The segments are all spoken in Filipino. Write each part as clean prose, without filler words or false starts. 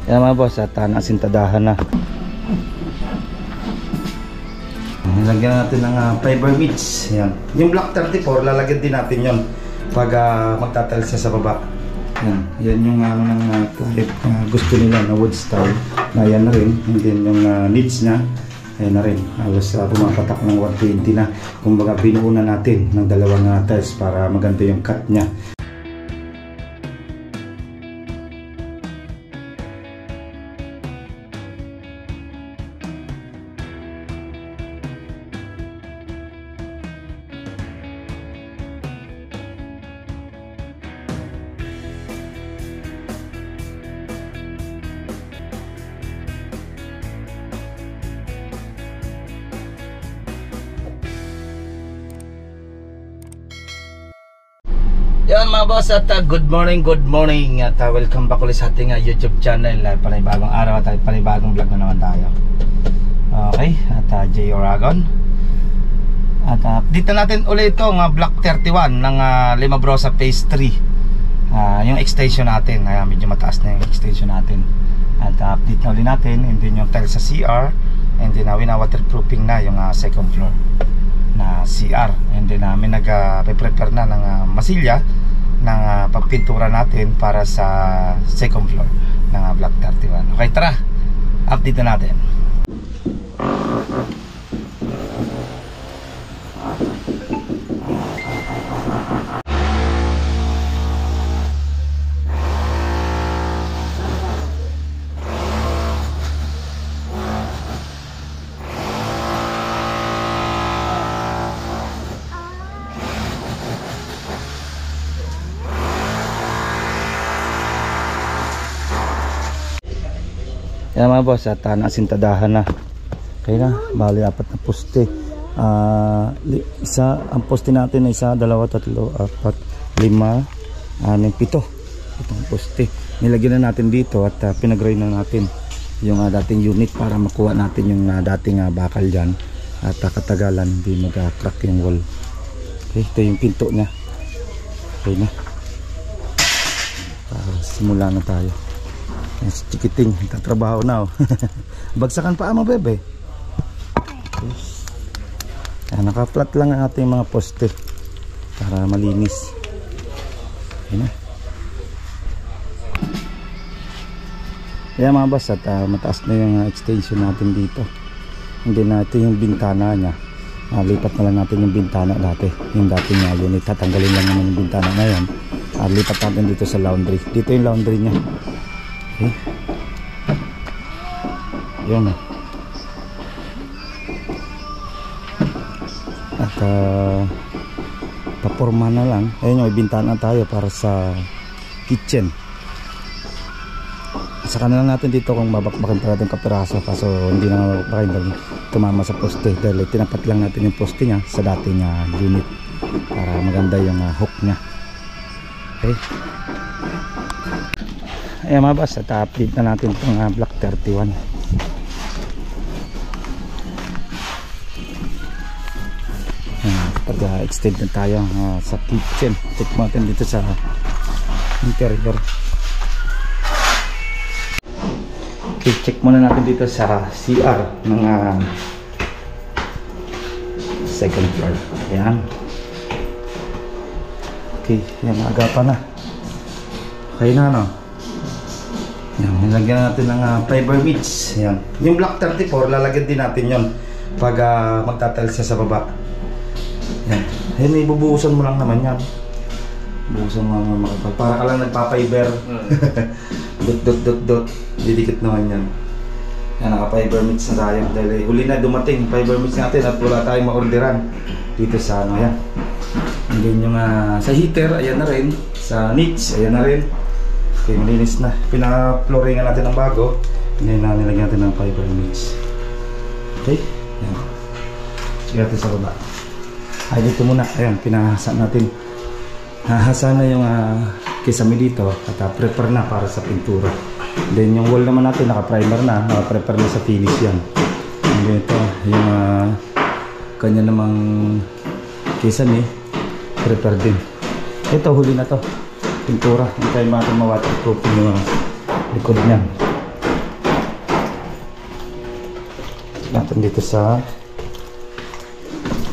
Yan mga boss, at nasintadahan na. Lagyan natin ng fiber meats. Yan. Yung block 34, lalagyan din natin yon pag magtatiles siya sa baba. Yan yung gusto nila na wood style. Na yan na rin. And then yung needs na, ayan na rin. Halos pumapatak ng 120 na. Kumbaga binuo na natin ng dalawang tiles para maganda yung cut niya. Yan mga boss, at good morning at welcome back ulit sa ating YouTube channel. Panibagong araw at panibagong vlog na naman tayo. Okay, at J Oragon. At dito natin ulit itong block 31 ng Lima Brosa phase 3. Yung extension natin, medyo mataas na yung extension natin. At update na ulit natin, and then yung tiles sa CR, and then wina-waterproofing na yung second floor na CR, and then namin nag-prepare na ng masilya ng pagpintura natin para sa second floor ng block 31. Okay, tara, update na natin. Yan mga boss, at nasintadahan na. Okay na, bali 4 na poste. Ang poste natin ay 1, 2, 3, 4, 5, 6, 7. Itong poste nilagyan na natin dito at pinag-grind na natin yung dating unit para makuha natin yung dating bakal dyan, at katagalan hindi mag-crack yung wall. Okay, ito yung pinto nya. Okay na, simula na tayo. Chikiting, tatrabaho na. Bagsakan pa mo bebe. Naka-flat lang ang ating mga poste para malinis. Ayan na. Ayan mga boss, at mataas na yung extension natin dito. Hindi natin yung bintana nya. Lipat na lang natin yung bintana dati. Yung dating unit, tatanggalin lang naman yung bintana na yan. Lipat natin dito sa laundry. Dito yung laundry nya. Okay. Yun. At paporma na lang. Ayun yung ibintaan tayo para sa kitchen. Saka na lang natin dito kung mabakbakin pa natin kapiraso, kaso hindi na mabakbakin dahil tumama sa poste, dahil tinapat lang natin yung poste nya sa dating unit para maganda yung hook nya. Okay. Ayan mga boss, at update na natin itong block 31. Pag-extend na tayo sa kitchen. Check natin dito sa interior. Okay, check muna natin dito sa CR ng second floor. Ayan. Okay, yan, agapan na. Okay na, no? Yan, nilagyan natin ng fiber meats. Yan. Yung block 34, lalagyan din natin yon pag magtatiles siya sa baba. Yan. Ayun, ibubuhusan mo lang naman yan. Buhusan mo lang makapal. Para ka lang nagpa-fiber. Dot. Didikit naman yan. Yan, naka-fiber meats na tayo. Dahil huli na dumating fiber meats natin at wala tayong ma-orderan dito sa ano yan. And then yung sa heater, ayan na rin. Sa niche, ayan na rin. Okay, malinis na. Pina-flooringan natin ng bago. Nilagyan natin ng fiber meats. Okay? Yan. Sige natin sa baba. Ay, dito muna. Ayan, pinahasa natin. Nahasa na yung kisame dito. At prepare na para sa pintura. Then yung wall naman natin, naka-primer na. Naka-prepare na sa finish yan. And then ito, yung kanya namang kisame, prepare din. Ito, huli na to. Pintura. Hintayin natin ma-waterproof yung likod niyan. natin dito sa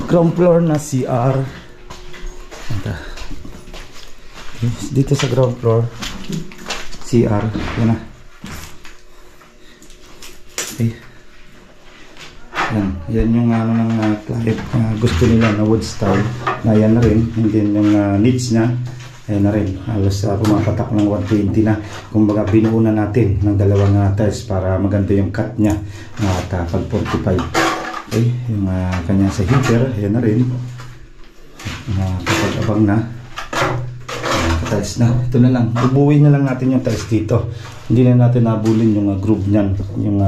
ground floor na CR. Okay. Dito sa ground floor CR, yan na. Okay. Yan yung ano ng client gusto nila na wood style na yan na rin, hindi yung needs niya. Ayan na rin, halos pumapatak ng 120 na. Kumbaga binuo na natin ng dalawang tiles para maganda yung cut niya at pag 45. Okay, yung kanya sa heater, ayan na rin. Kapag abang na tiles na, ito na lang, bubuin na lang natin yung tiles dito. Hindi na natin nabulin yung groove niyan, yung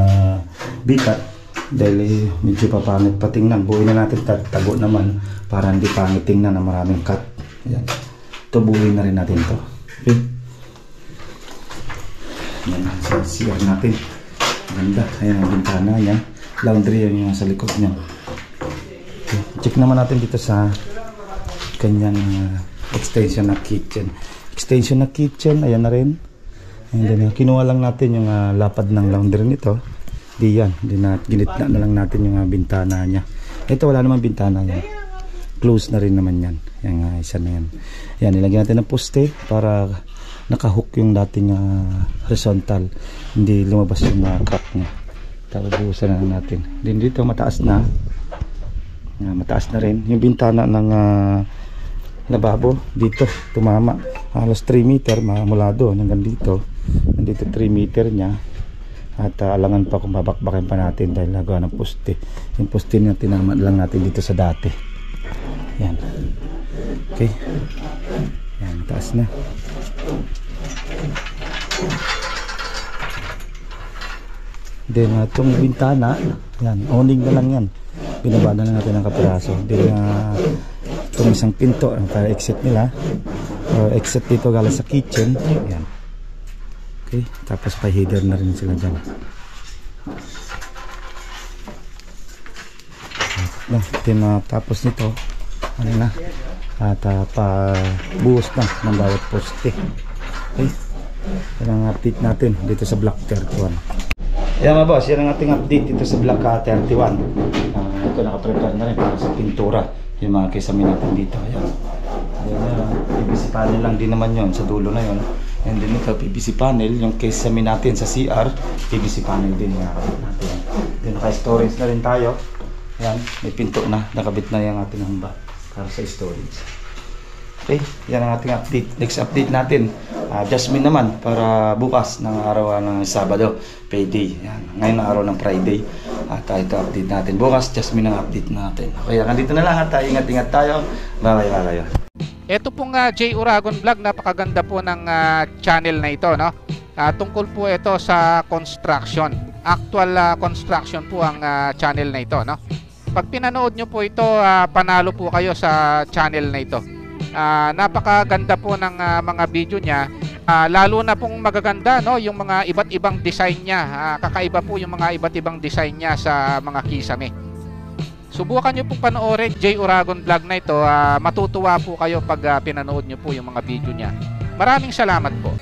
bikat. Dahil medyo papangit patingnan, buuin na natin, tago naman para hindi pangit tingnan na maraming cut. Ayan. Ito buuin na rin natin to. Okay. Ayan, sa CR natin. Ganda. Ayan ang bintana niya. Laundry yan yung sa likod niya. Okay. Check naman natin dito sa kanyang extension na kitchen. Extension na kitchen, ayan na rin. And then, kinuha lang natin yung lapad ng laundry nito. Di yan, ginitna na lang natin yung bintana niya. Ito wala naman bintana yan. Close na rin naman yan. Yan isa na yan. Yan, nilagyan natin ng poste para nakahook yung dating horizontal. Hindi lumabas yung crack niya. Tapos buhusan na lang natin. Din dito mataas na. Mataas na rin. Yung bintana ng lababo dito tumama. Halos 3 meter mula doon hanggang dito. Nandito 3 meter niya. At alangan pa kung babakbakin pa natin dahil nagawa ng poste. Yung poste na tinama lang natin dito sa dati. Yan. Okay. Yan, taas na. Then itong bintana, yan, owning na lang yan. Binaba na lang natin ng kapiraso. Then itong isang pinto para exit nila. Exit dito galing sa kitchen. Yan. Okay, tapos pa header na rin sila dyan. Tapos nito ano na at pabuhos na ng bawat poste. Okay, yan ang update natin dito sa block 31. Yan mga boss, yan ang ating update dito sa block 31. Ito nakaprepare na rin para sa pintura yung mga kisame natin dito. Ayan, PVC panel lang din naman yon sa dulo na yon. And then ito, PVC panel, yung kisame natin sa CR, PVC panel din natin. Then naka-storage na rin tayo. Yan, may pinto na, nakabit na yung ating hamba para sa storage. Okay, yan ang ating update. Next update natin, Jasmine naman para bukas ng araw ng Sabado, payday. Yan, ngayon ang araw ng Friday. At ito update natin. Bukas, Jasmine ang update natin. Okay, nandito na lang at ingat-ingat tayo. Bye-bye. Ito pong J Uragon Vlog, napakaganda po ng channel na ito, no? Tungkol po ito sa construction. Actual construction po ang channel na ito, no? Pag pinanood nyo po ito, panalo po kayo sa channel na ito. Napakaganda po ng mga video niya. Lalo na pong magaganda, no? Yung mga iba't ibang design niya. Kakaiba po yung mga iba't ibang design niya sa mga kisame. Subukan nyo pong panoorin J Uragon Vlog na ito. Matutuwa po kayo pag pinanood nyo po yung mga video niya. Maraming salamat po.